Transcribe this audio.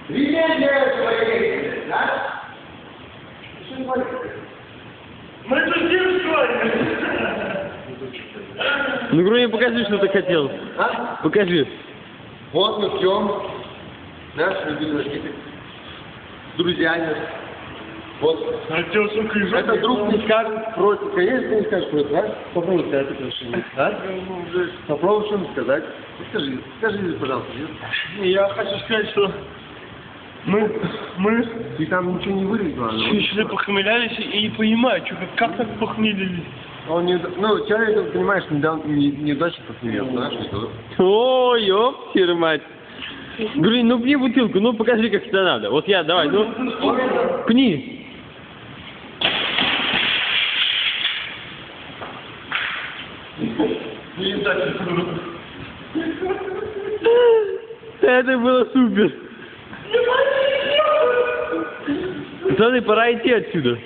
Легенда своей, да? Мы тут девушки. Ну, Груня, покажи, что ты хотел. А? Покажи. Вот мы пьем наш любимый напиток с друзьями. Вот. Это друг не скажет против. Конечно, ты не скажешь против, да? Попробуй сказать это что-нибудь, да? Попробуй что-нибудь сказать. Скажи, пожалуйста. Я хочу сказать, что мы Ты там ничего не вылезло. чуть ли похмелялись и не понимаю, что, как так похмелились. Он не, ну, человек, понимаешь, неудачно посмеялся, знаешь, что? О, ёптер мать. Груня, ну пни бутылку, ну покажи, как это надо. Вот я, давай, ну, пни. Это было супер. Пацаны, пора идти отсюда.